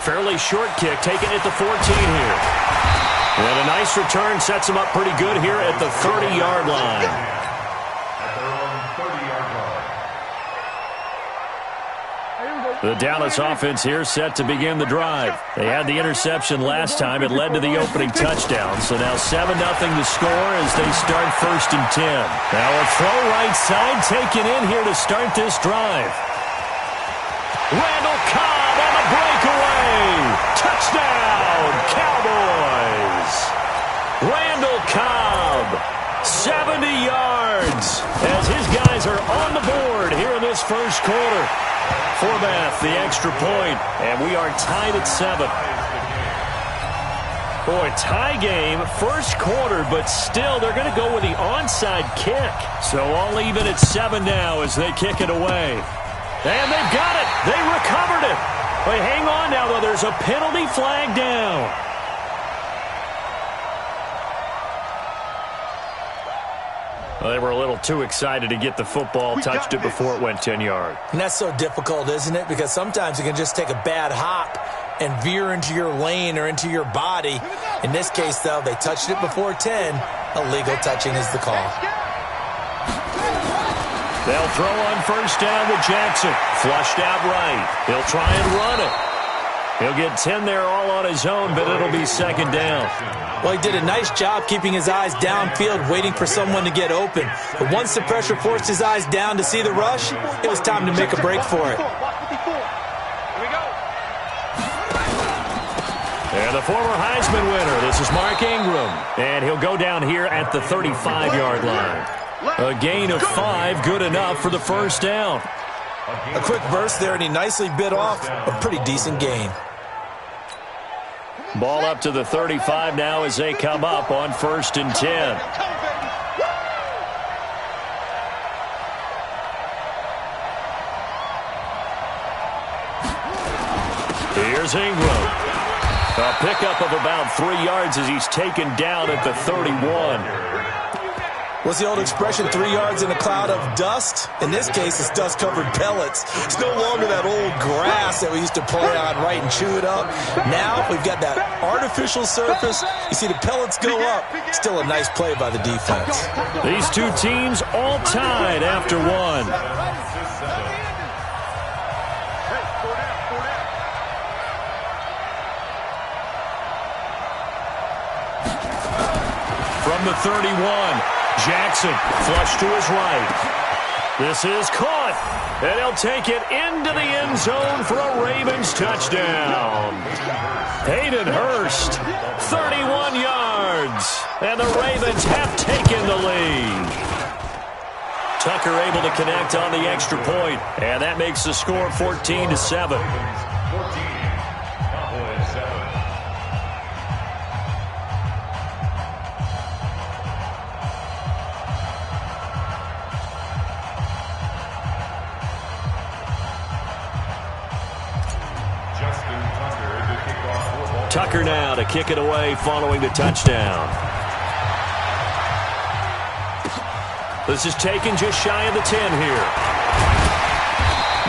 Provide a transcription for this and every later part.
fairly short kick, taken at the 14 here. And a nice return sets him up pretty good here at the 30-yard line. The Dallas offense here set to begin the drive. They had the interception last time. It led to the opening touchdown. So now 7-0 to score as they start 1st and 10. Now a throw right side taken in here to start this drive. Randall Cobb on the breakaway. Touchdown, Cowboys. Randall Cobb, 70 yards as his guys are on the board here in this first quarter. Forbath, the extra point, and we are tied at 7. Boy, tie game, first quarter, but still they're going to go with the onside kick. So all even at 7 now as they kick it away. And they've got it. They recovered it. But hang on now, though. There's a penalty flag down. Well, they were a little too excited to get the football, touched it before it went 10 yards. And that's so difficult, isn't it? Because sometimes you can just take a bad hop and veer into your lane or into your body. In this case, though, they touched it before 10. Illegal touching is the call. They'll throw on first down with Jackson. Flushed out right. He'll try and run it. He'll get 10 there all on his own, but it'll be second down. Well, he did a nice job keeping his eyes downfield, waiting for someone to get open. But once the pressure forced his eyes down to see the rush, it was time to make a break for it. And the former Heisman winner, this is Mark Ingram. And he'll go down here at the 35-yard line. A gain of 5, good enough for the first down. A quick burst there, and he nicely bit off a pretty decent gain. Ball up to the 35 now as they come up on 1st and 10. Here's Ingram. A pickup of about 3 yards as he's taken down at the 31. What's the old expression, 3 yards in a cloud of dust? In this case, it's dust-covered pellets. It's no longer that old grass that we used to play on, right, and chew it up. Now we've got that artificial surface. You see the pellets go up. Still a nice play by the defense. These two teams all tied after one. From the 31. Jackson, flush to his right. This is caught, and he'll take it into the end zone for a Ravens touchdown. Hayden Hurst, 31 yards, and the Ravens have taken the lead. Tucker able to connect on the extra point, and that makes the score 14-7. Tucker now to kick it away following the touchdown. This is taken just shy of the 10 here.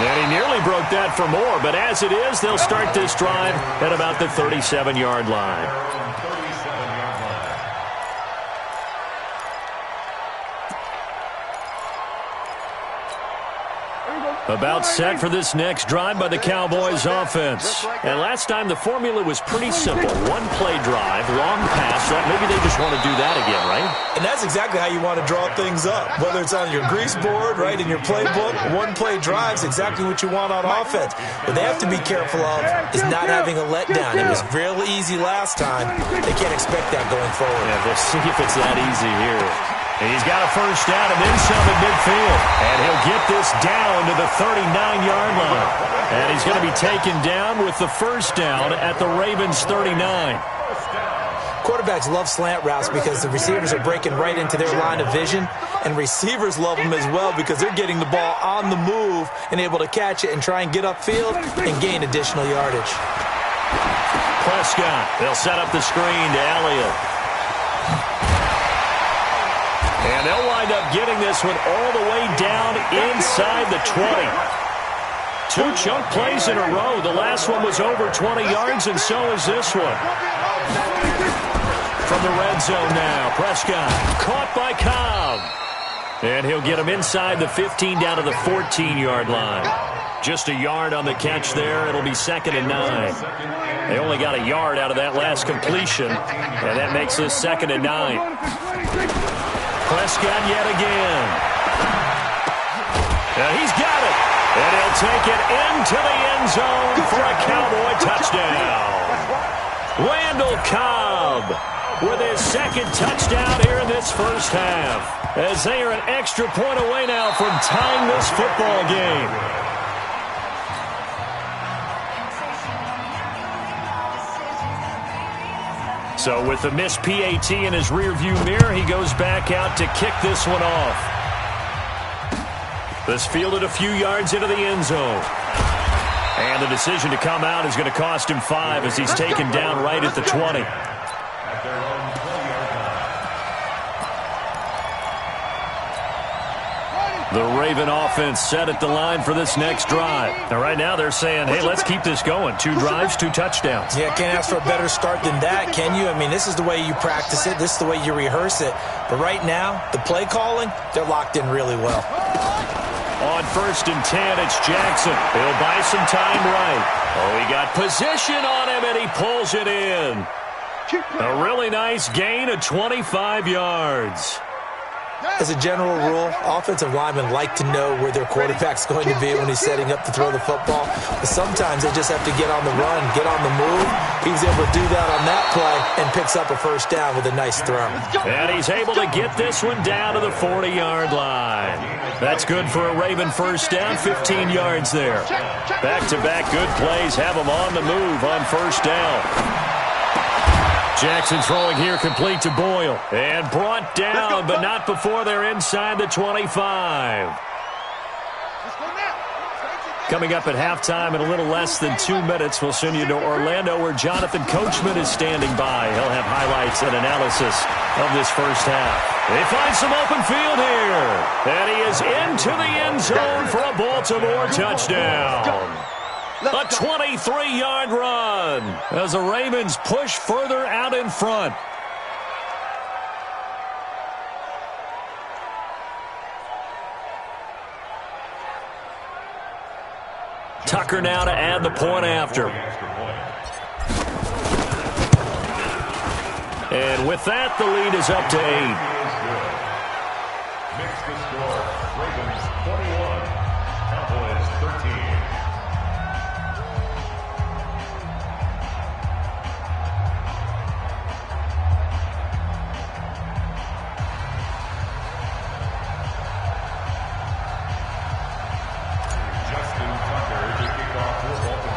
And he nearly broke that for more, but as it is, they'll start this drive at about the 37-yard line. About set for this next drive by the Cowboys offense. And last time the formula was pretty simple. One play drive, long pass. Maybe they just want to do that again, right? And that's exactly how you want to draw things up. Whether it's on your grease board, right, in your playbook, one play drive is exactly what you want on offense. What they have to be careful of is not having a letdown. It was real easy last time. They can't expect that going forward. Yeah, we'll see if it's that easy here. He's got a first down and then some at midfield. And he'll get this down to the 39-yard line. And he's going to be taken down with the first down at the Ravens' 39. Quarterbacks love slant routes because the receivers are breaking right into their line of vision. And receivers love them as well because they're getting the ball on the move and able to catch it and try and get upfield and gain additional yardage. Prescott, they'll set up the screen to Elliott. And they'll wind up getting this one all the way down inside the 20. 2 chunk plays in a row. The last one was over 20 yards, and so is this one. From the red zone now, Prescott caught by Cobb. And he'll get him inside the 15 down to the 14-yard line. Just a yard on the catch there. It'll be 2nd and 9. They only got a yard out of that last completion, and that makes this 2nd and 9. Prescott yet again. Now he's got it, and he'll take it into the end zone for a Cowboy touchdown. Randall Cobb with his 2nd touchdown here in this first half, as they are an extra point away now from tying this football game. So with the missed PAT in his rearview mirror, he goes back out to kick this one off. This fielded a few yards into the end zone. And the decision to come out is going to cost him 5 as he's taken down right at the 20. The Raven offense set at the line for this next drive. Now, right now they're saying, hey, let's keep this going. 2 drives, 2 touchdowns. Yeah, can't ask for a better start than that, can you? I mean, this is the way you practice it. This is the way you rehearse it. But right now, the play calling, they're locked in really well. On 1st and 10, it's Jackson. He'll buy some time right. Oh, he got position on him, and he pulls it in. A really nice gain of 25 yards. As a general rule, offensive linemen like to know where their quarterback's going to be when he's setting up to throw the football. But sometimes they just have to get on the run, get on the move. He was able to do that on that play and picks up a first down with a nice throw. And he's able to get this one down to the 40-yard line. That's good for a Raven first down, 15 yards there. Back-to-back good plays have him on the move on first down. Jackson throwing here complete to Boyle. And brought down, but not before they're inside the 25. Coming up at halftime in a little less than 2 minutes, we'll send you to Orlando where Jonathan Coachman is standing by. He'll have highlights and analysis of this first half. They find some open field here. And he is into the end zone for a Baltimore touchdown. A 23-yard run as the Ravens push further out in front. Tucker now to add the point after. And with that, the lead is up to 8. Makes the score, Ravens 21, Cowboys 13.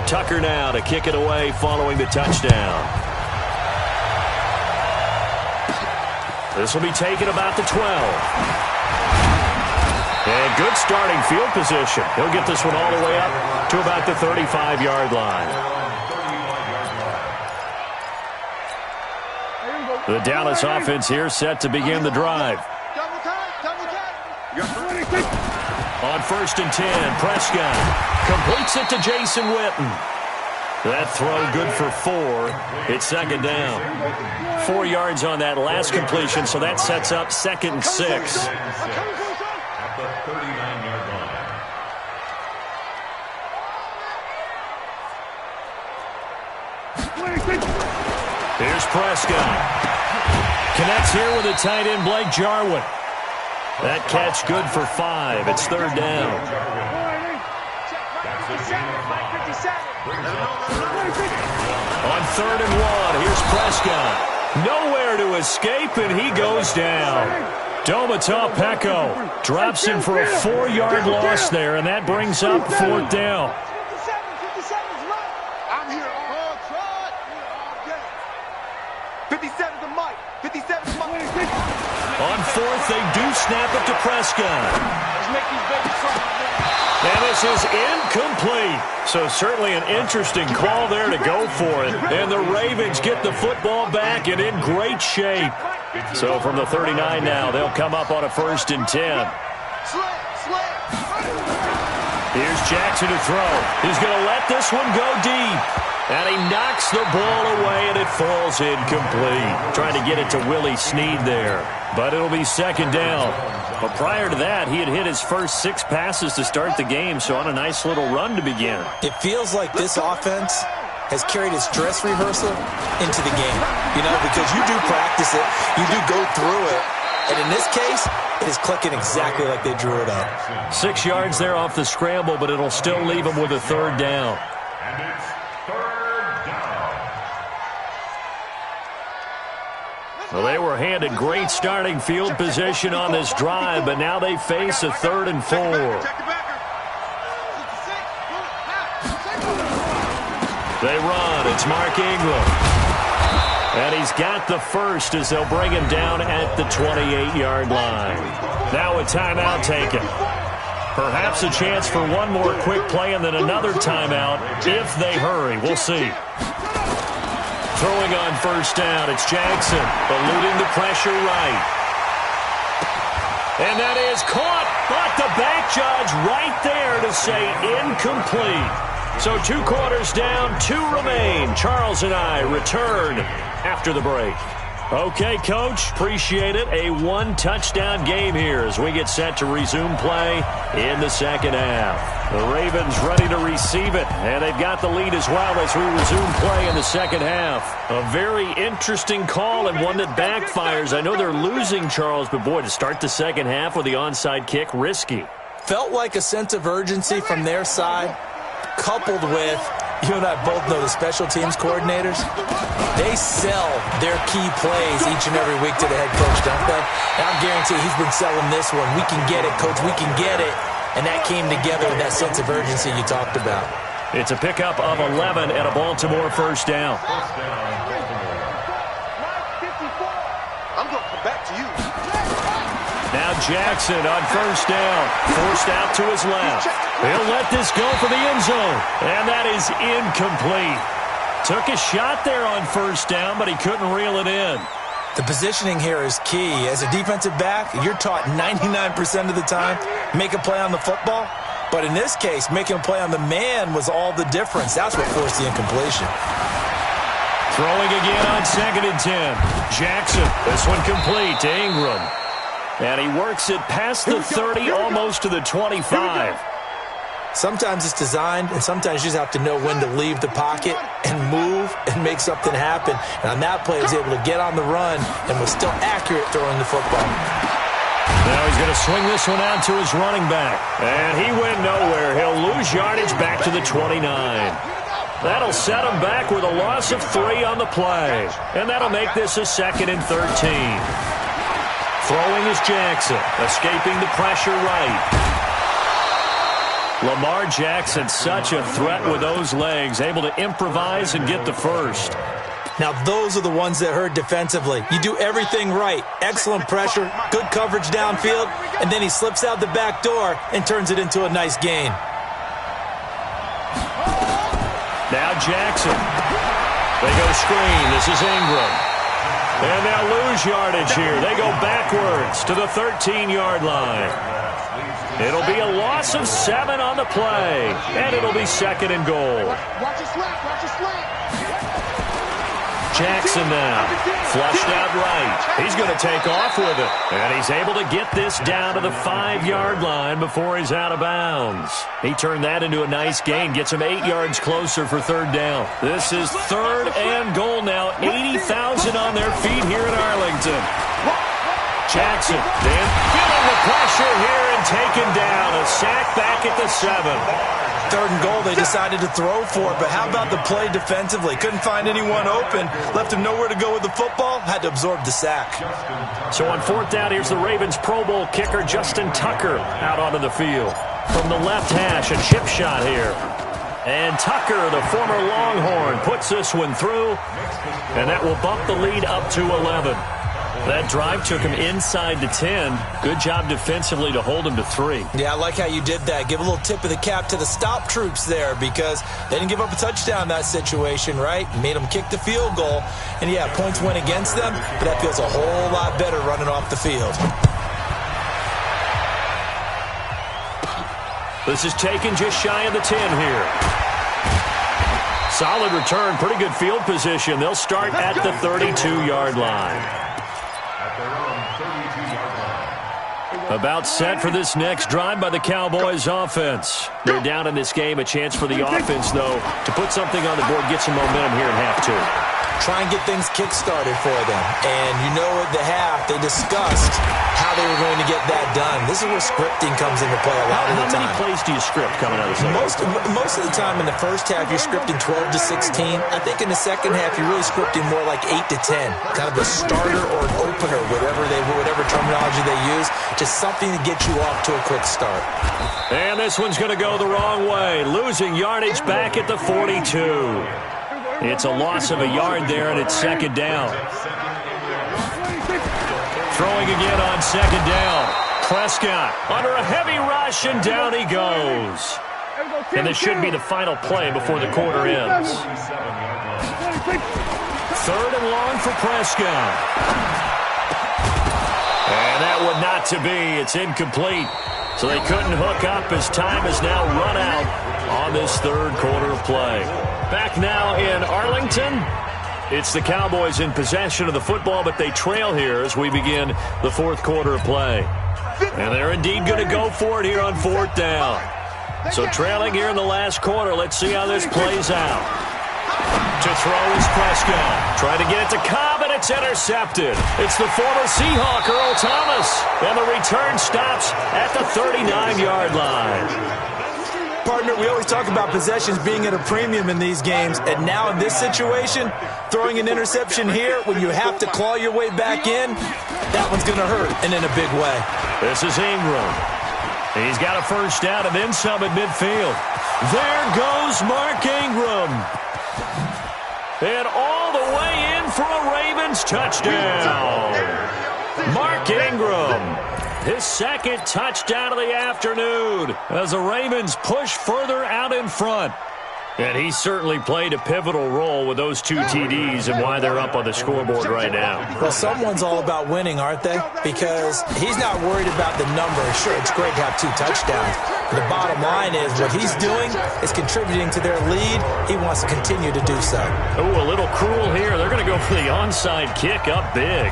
Tucker now to kick it away following the touchdown. This will be taken about the 12. And good starting field position. He'll get this one all the way up to about the 35-yard line. The Dallas offense here set to begin the drive. On 1st and 10, Prescott completes it to Jason Witten. That throw good for 4. It's 2nd down. 4 yards on that last completion, so that sets up 2nd and 6. At the 39-yard line. Here's Prescott. Connects here with a tight end, Blake Jarwin. That catch good for 5. It's 3rd down. On 3rd and 1, here's Prescott. Nowhere to escape, and he goes down. Domata Peko drops him for a 4-yard loss there, and that brings up 4th down. On 4th, they do snap it to Prescott. And this is incomplete. So certainly an interesting call there to go for it. And the Ravens get the football back and in great shape. So from the 39 now, they'll come up on a 1st and 10. Here's Jackson to throw. He's going to let this one go deep. And he knocks the ball away, and it falls incomplete. Trying to get it to Willie Snead there. But it'll be second down. But prior to that, he had hit his first 6 passes to start the game, so on a nice little run to begin. It feels like this offense has carried its dress rehearsal into the game. You know, because you do practice it, you do go through it. And in this case, it is clicking exactly like they drew it up. 6 yards there off the scramble, but it'll still leave him with a third down. And it's third down. Well, they were handed great starting field position on this drive, but now they face a 3rd and 4. They run. It's Mark Ingram. And he's got the first as they'll bring him down at the 28-yard line. Now a timeout taken. Perhaps a chance for one more quick play and then another timeout if they hurry. We'll see. Throwing on first down, it's Jackson, eluding the pressure right. And that is caught, but the back judge right there to say incomplete. So 2 quarters down, 2 remain. Charles and I return after the break. Okay, Coach, appreciate it. A 1-touchdown game here as we get set to resume play in the second half. The Ravens ready to receive it, and they've got the lead as well as we resume play in the second half. A very interesting call and one that backfires. I know they're losing, Charles, but boy, to start the second half with the onside kick, risky. Felt like a sense of urgency from their side, coupled with, you and I both know the special teams coordinators, they sell their key plays each and every week to the head coach, don't they? And I guarantee he's been selling this one. We can get it, Coach, we can get it. And that came together with that sense of urgency you talked about. It's a pickup of 11 and a Baltimore first down. I'm going to come back to you. Now Jackson on first down, forced out to his left. He'll let this go for the end zone, and that is incomplete. Took a shot there on first down, but he couldn't reel it in. The positioning here is key. As a defensive back, you're taught 99% of the time, make a play on the football. But in this case, making a play on the man was all the difference. That's what forced the incompletion. Throwing again on 2nd and 10. Jackson, this one complete to Ingram. And he works it past the 30, almost to the 25. Sometimes it's designed, and sometimes you just have to know when to leave the pocket and move and make something happen. And on that play, he was able to get on the run and was still accurate throwing the football. Now he's going to swing this one out to his running back. And he went nowhere. He'll lose yardage back to the 29. That'll set him back with a loss of 3 on the play. And that'll make this a 2nd and 13. Throwing is Jackson, escaping the pressure right. Lamar Jackson, such a threat with those legs, able to improvise and get the first. Now, those are the ones that hurt defensively. You do everything right. Excellent pressure, good coverage downfield, and then he slips out the back door and turns it into a nice gain. Now Jackson. They go screen. This is Ingram. And they'll lose yardage here. They go backwards to the 13-yard line. It'll be a loss of 7 on the play, and it'll be 2nd and goal. Watch your slant, watch your slant. Jackson now, flushed out right. He's going to take off with it, and he's able to get this down to the 5-yard line before he's out of bounds. He turned that into a nice gain, gets him 8 yards closer for 3rd down. This is 3rd and goal now, 80,000 on their feet here in Arlington. Jackson then feeling the pressure here and taken down. A sack back at the 7. 3rd and goal, they decided to throw for it, but how about the play defensively? Couldn't find anyone open, left him nowhere to go with the football, had to absorb the sack. So on 4th down, here's the Ravens Pro Bowl kicker Justin Tucker out onto the field. From the left hash, a chip shot here. And Tucker, the former Longhorn, puts this one through, and that will bump the lead up to 11. That drive took him inside the 10. Good job defensively to hold him to 3. Yeah, I like how you did that. Give a little tip of the cap to the stop troops there because they didn't give up a touchdown in that situation, right? Made them kick the field goal. And, yeah, points went against them, but that feels a whole lot better running off the field. This is taken just shy of the 10 here. Solid return, pretty good field position. They'll start at the 32-yard line. About set for this next drive by the Cowboys offense. They're down in this game. A chance for the offense, though, to put something on the board, get some momentum here in half two. Try and get things kick-started for them. And you know at the half, they discussed how they were going to get that done. This is where scripting comes into play a lot of the time. How many plays do you script coming out of the second? Most of the time in the first half, you're scripting 12 to 16. I think in the second half, you're really scripting more like 8 to 10. Kind of a starter or an opener, whatever terminology they use. Just something to get you off to a quick start. And this one's going to go the wrong way. Losing yardage back at the 42. It's a loss of a yard there, and it's second down. Throwing again on second down. Prescott under a heavy rush, and down he goes. And this should be the final play before the quarter ends. Third and long for Prescott. And that would not to be. It's incomplete. So they couldn't hook up as time is now run out on this third quarter of play. Back now in Arlington. It's the Cowboys in possession of the football, but they trail here as we begin the fourth quarter of play. And they're indeed going to go for it here on fourth down. So trailing here in the last quarter. Let's see how this plays out. To throw is Prescott. Trying to get it to Cobb, and it's intercepted. It's the former Seahawk, Earl Thomas. And the return stops at the 39-yard line. Partner, we always talk about possessions being at a premium in these games, and now in this situation, throwing an interception here when you have to claw your way back in, that one's going to hurt, and in a big way. This is Ingram. He's got a first down and then some at midfield. There goes Mark Ingram. And all the way in for a Ravens touchdown. Mark Ingram. His second touchdown of the afternoon as the Ravens push further out in front. And he certainly played a pivotal role with those two TDs and why they're up on the scoreboard right now. Well, someone's all about winning, aren't they? Because he's not worried about the number. Sure, it's great to have 2 touchdowns. But the bottom line is what he's doing is contributing to their lead. He wants to continue to do so. Oh, a little cruel here. They're going to go for the onside kick up big.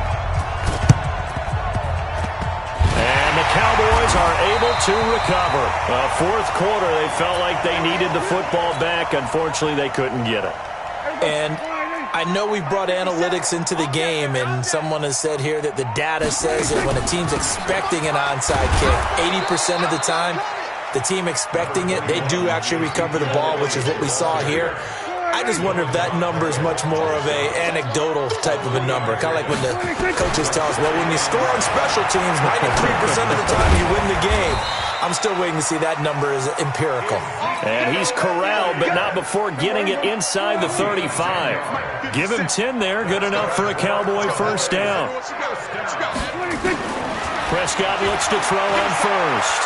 And the Cowboys are able to recover. Fourth quarter, they felt like they needed the football back. Unfortunately, they couldn't get it. And I know we brought analytics into the game, and someone has said here that the data says that when a team's expecting an onside kick, 80% of the time, the team expecting it, they do actually recover the ball, which is what we saw here. I just wonder if that number is much more of a anecdotal type of a number. Kind of like when the coaches tell us, well, when you score on special teams, 93% of the time you win the game. I'm still waiting to see that number is empirical. And he's corralled, but not before getting it inside the 35. Give him 10 there. Good enough for a Cowboy first down. Prescott looks to throw on first.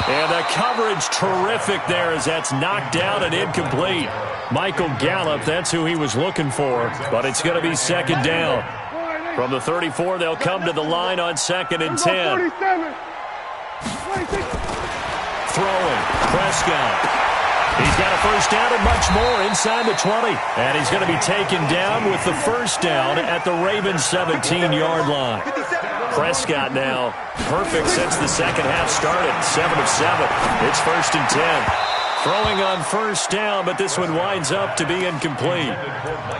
And the coverage terrific there as that's knocked down and incomplete. Michael Gallup, that's who he was looking for, but it's going to be second down. From the 34, they'll come to the line on second and 10. Throwing, Prescott. He's got a first down and much more inside the 20. And he's going to be taken down with the first down at the Ravens 17-yard line. Prescott now perfect since the second half started. 7 of 7. It's first and 10. Throwing on first down, but this one winds up to be incomplete.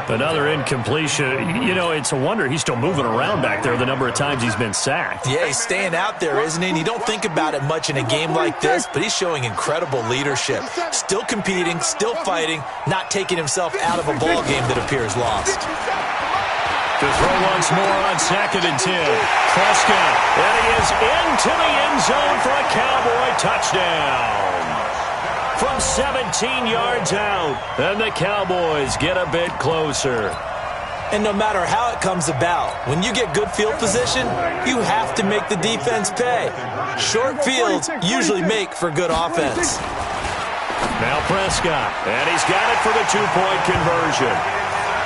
Another incompletion. You know, it's a wonder he's still moving around back there the number of times he's been sacked. Yeah, he's staying out there, isn't he? And you don't think about it much in a game like this, but he's showing incredible leadership. Still competing, still fighting, not taking himself out of a ball game that appears lost. To throw once more on second and 10. Prescott, and he is into the end zone for a Cowboy touchdown. From 17 yards out, and the Cowboys get a bit closer. And no matter how it comes about, when you get good field position, you have to make the defense pay. Short fields usually make for good offense. Now Prescott, and he's got it for the two-point conversion.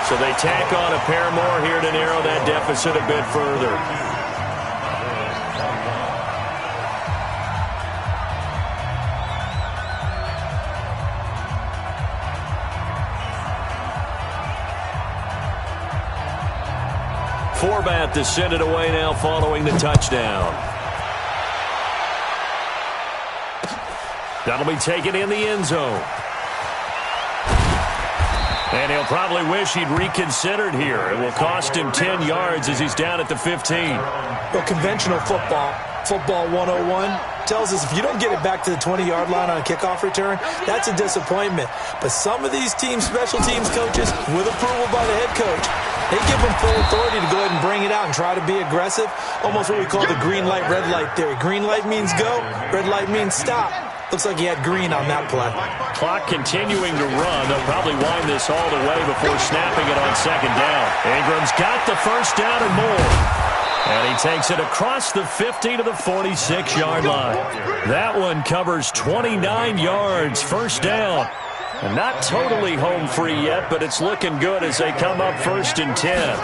So they tack on a pair more here to narrow that deficit a bit further. Horvath to send it away now following the touchdown. That'll be taken in the end zone. And he'll probably wish he'd reconsidered here. It will cost him 10 yards as he's down at the 15. Well, conventional football 101, tells us if you don't get it back to the 20-yard line on a kickoff return, that's a disappointment. But some of these teams, special teams coaches, with approval by the head coach, they give them full authority to go ahead and bring it out and try to be aggressive. Almost what we call the green light, red light theory. Green light means go, red light means stop. Looks like he had green on that play. Clock continuing to run. They'll probably wind this all the way before snapping it on second down. Ingram's got the first down and more. And he takes it across the 50 to the 46-yard line. That one covers 29 yards, first down. And not totally home free yet, but it's looking good as they come up 1st and 10.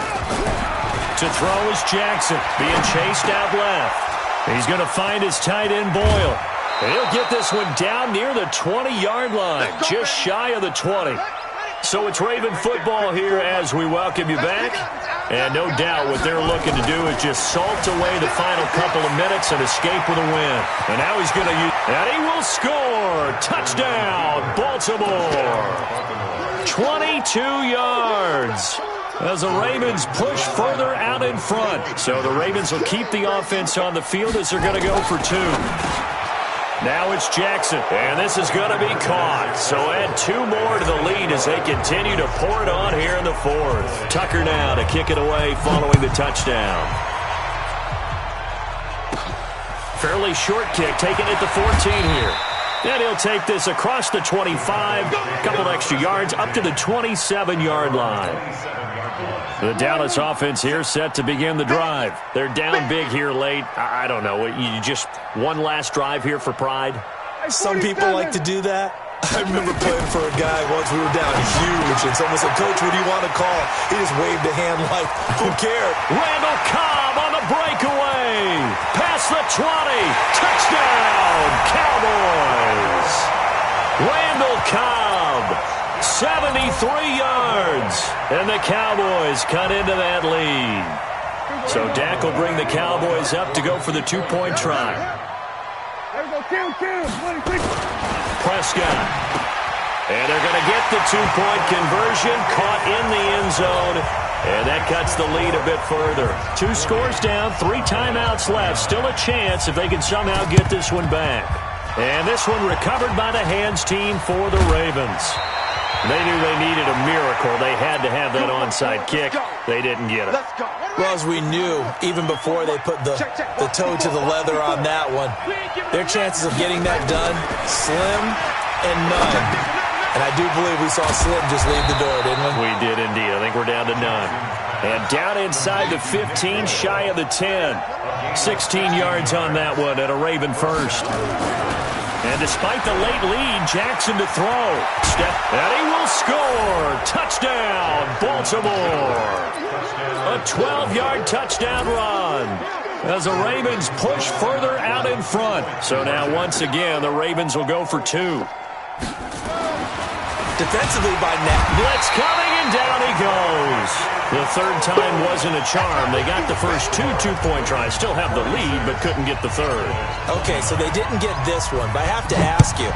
To throw is Jackson, being chased out left. He's going to find his tight end Boyle. And he'll get this one down near the 20-yard line, just shy of the 20. So it's Raven football here as we welcome you back. And no doubt what they're looking to do is just salt away the final couple of minutes and escape with a win. And now he's going to use... And he will score! Touchdown, Baltimore! 22 yards. As the Ravens push further out in front. So the Ravens will keep the offense on the field as they're going to go for 2. Now it's Jackson, and this is going to be caught. So add 2 more to the lead as they continue to pour it on here in the 4th. Tucker now to kick it away following the touchdown. Fairly short kick, taken at the 14 here. And he'll take this across the 25, a couple extra yards, up to the 27-yard line. The Dallas offense here set to begin the drive. They're down big here late. I don't know. You just one last drive here for pride? Some people like to do that. I remember playing for a guy once. We were down huge, and someone said, "Coach, what do you want to call?" He just waved a hand like, who cared? Randall Cobb on the breakaway. Past the 20. Touchdown, Cowboys. Randall Cobb, 73 yards. And the Cowboys cut into that lead. So Dak will bring the Cowboys up to go for the 2-point try. Prescott. And they're going to get the 2-point conversion, caught in the end zone. And that cuts the lead a bit further. 2 scores down, 3 timeouts left. Still a chance if they can somehow get this one back. And this one recovered by the hands team for the Ravens. They knew they needed a miracle. They had to have that onside kick. They didn't get it. Well, as we knew, even before they put the toe to the leather on that one, their chances of getting that done, slim and none. And I do believe we saw Slim just leave the door, didn't we? We did indeed. I think we're down to none. And down inside the 15, shy of the 10. 16 yards on that one at a Raven first. And despite the late lead, Jackson to throw. And he will score. Touchdown, Baltimore. A 12-yard touchdown run as the Ravens push further out in front. So now, once again, the Ravens will go for 2. Defensively by Net. Blitz coming, and down he goes. The third time wasn't a charm. They got the first 2 2-point tries. Still have the lead, but couldn't get the third. Okay, so they didn't get this one, but I have to ask you,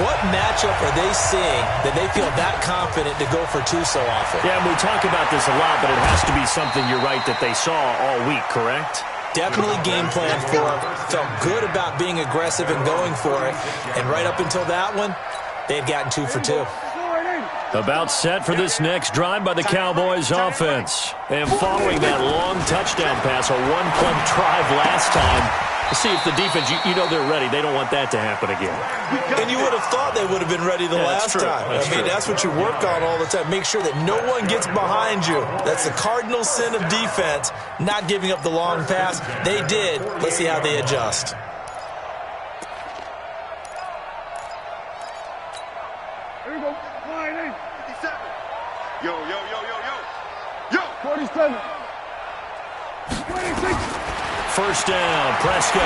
what matchup are they seeing that they feel that confident to go for 2 so often? Yeah, and we talk about this a lot, but it has to be something, you're right, that they saw all week, correct? Definitely game plan for it. Felt good about being aggressive and going for it. And right up until that one, they had gotten 2 for 2. About set for this next drive by the Cowboys offense. And following that long touchdown pass, a 1-play drive last time. See if the defense, you know they're ready. They don't want that to happen again. And you would have thought they would have been ready the last time. That's what you work on all the time. Make sure that no one gets behind you. That's the cardinal sin of defense, not giving up the long pass. They did. Let's see how they adjust. Here we go. 57. Yo. 47. 26. First down, Prescott.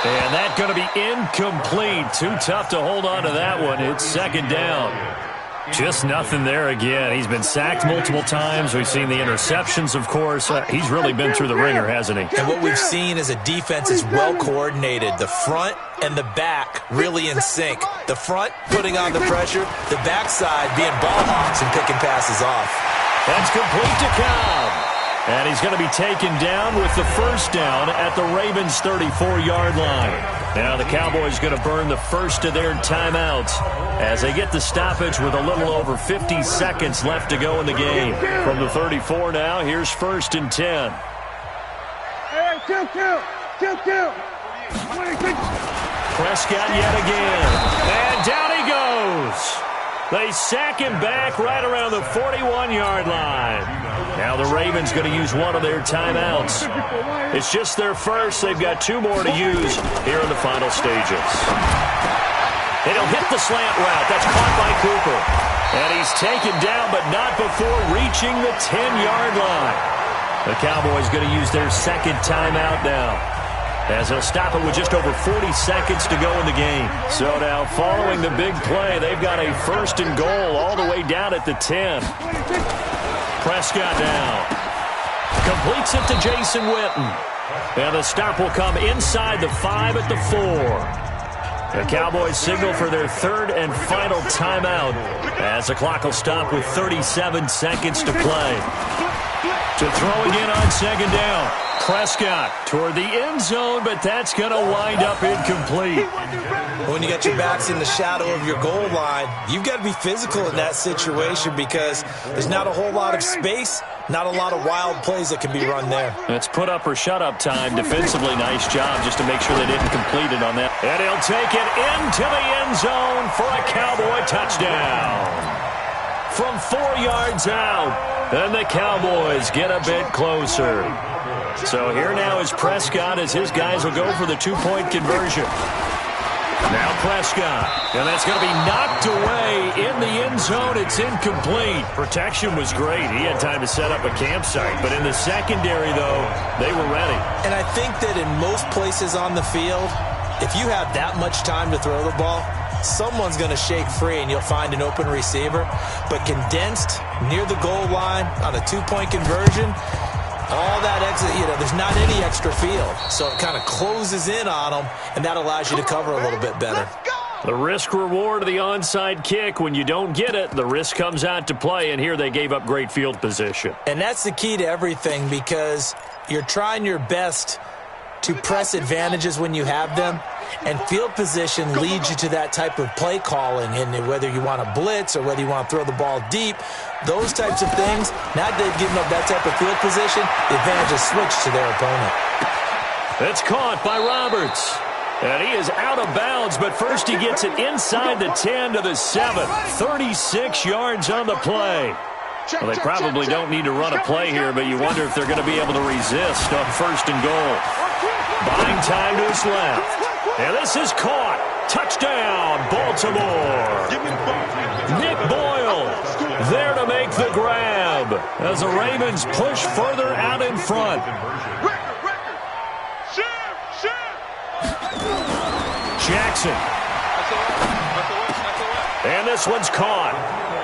And that's going to be incomplete. Too tough to hold on to that one. It's second down. Just nothing there again. He's been sacked multiple times. We've seen the interceptions, of course. He's really been through the ringer, hasn't he? And what we've seen is a defense is well coordinated. The front and the back really in sync. The front putting on the pressure, the backside being ball hawks and picking passes off. That's complete to Cobb. And he's going to be taken down with the first down at the Ravens' 34-yard line. Now the Cowboys going to burn the first of their timeouts as they get the stoppage with a little over 50 seconds left to go in the game. From the 34 now, here's 1st and 10. Hey, kill. Prescott yet again. And down he goes. They sack him back right around the 41-yard line. Now the Ravens going to use one of their timeouts. It's just their first. They've got 2 more to use here in the final stages. And he'll hit the slant route. That's caught by Cooper. And he's taken down, but not before reaching the 10-yard line. The Cowboys going to use their second timeout now, as they'll stop it with just over 40 seconds to go in the game. So now, following the big play, they've got a 1st and goal all the way down at the 10. Prescott now completes it to Jason Witten. And the stop will come inside the 5 at the 4. The Cowboys signal for their 3rd and final timeout as the clock will stop with 37 seconds to play. To throw again on 2nd down. Prescott toward the end zone, but that's going to wind up incomplete. When you got your backs in the shadow of your goal line, you've got to be physical in that situation because there's not a whole lot of space, not a lot of wild plays that can be run there. It's put up or shut up time. Defensively, nice job just to make sure they didn't complete it on that. And he'll take it into the end zone for a Cowboy touchdown. From 4 yards out, and the Cowboys get a bit closer. So here now is Prescott as his guys will go for the 2-point conversion. Now Prescott, and that's going to be knocked away in the end zone. It's incomplete. Protection was great. He had time to set up a campsite, but in the secondary, though, they were ready. And I think that in most places on the field, if you have that much time to throw the ball, someone's going to shake free and you'll find an open receiver. But condensed near the goal line on a 2-point conversion, all that exit, there's not any extra field. So it kind of closes in on them, and that allows you to cover a little bit better. The risk-reward of the onside kick, when you don't get it, the risk comes out to play, and here they gave up great field position. And that's the key to everything because you're trying your best to press advantages when you have them, and field position leads you to that type of play calling, and whether you want to blitz or whether you want to throw the ball deep, those types of things, now they've given up that type of field position, the advantage is switched to their opponent. It's caught by Roberts. And he is out of bounds, but first he gets it inside the 10 to the 7. 36 yards on the play. Well, they probably don't need to run a play here, but you wonder if they're going to be able to resist on 1st and goal. Buying time to his left. And this is caught. Touchdown, Baltimore. Nick Boyle there to make the grab as the Ravens push further out in front. Jackson. And this one's caught.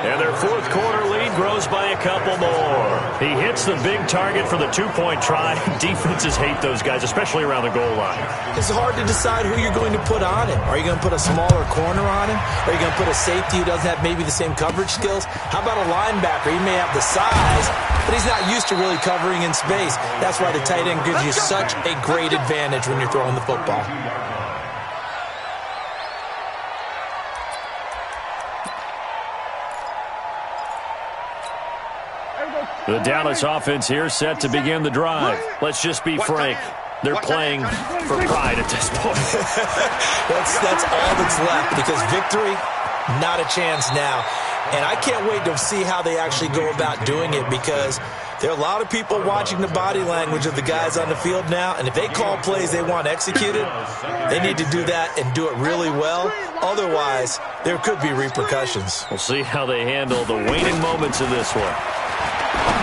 And their 4th quarter lead grows by a couple more. He hits the big target for the 2-point try. Defenses hate those guys, especially around the goal line. It's hard to decide who you're going to put on him. Are you going to put a smaller corner on him? Are you going to put a safety who doesn't have maybe the same coverage skills? How about a linebacker? He may have the size, but he's not used to really covering in space. That's why the tight end gives you such a great advantage when you're throwing the football. The Dallas offense here set to begin the drive. Let's just be frank. They're playing for pride at this point. That's all that's left because victory, not a chance now. And I can't wait to see how they actually go about doing it because there are a lot of people watching the body language of the guys on the field now. And if they call plays they want executed, they need to do that and do it really well. Otherwise, there could be repercussions. We'll see how they handle the waning moments of this one.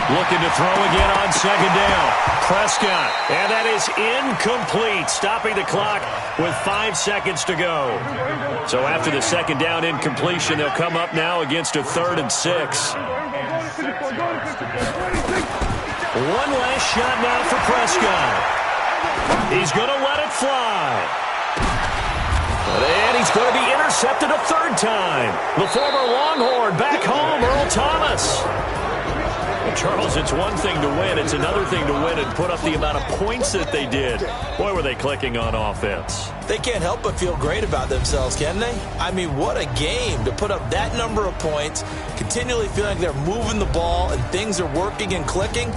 Looking to throw again on second down. Prescott, and that is incomplete, stopping the clock with 5 seconds to go. So after the second down incompletion, they'll come up now against a 3rd and 6. One last shot now for Prescott. He's going to let it fly. And he's going to be intercepted a 3rd time. The former Longhorn back home, Earl Thomas. Well, Charles, it's one thing to win. It's another thing to win and put up the amount of points that they did. Boy, were they clicking on offense. They can't help but feel great about themselves, can they? I mean, what a game to put up that number of points, continually feeling like they're moving the ball and things are working and clicking.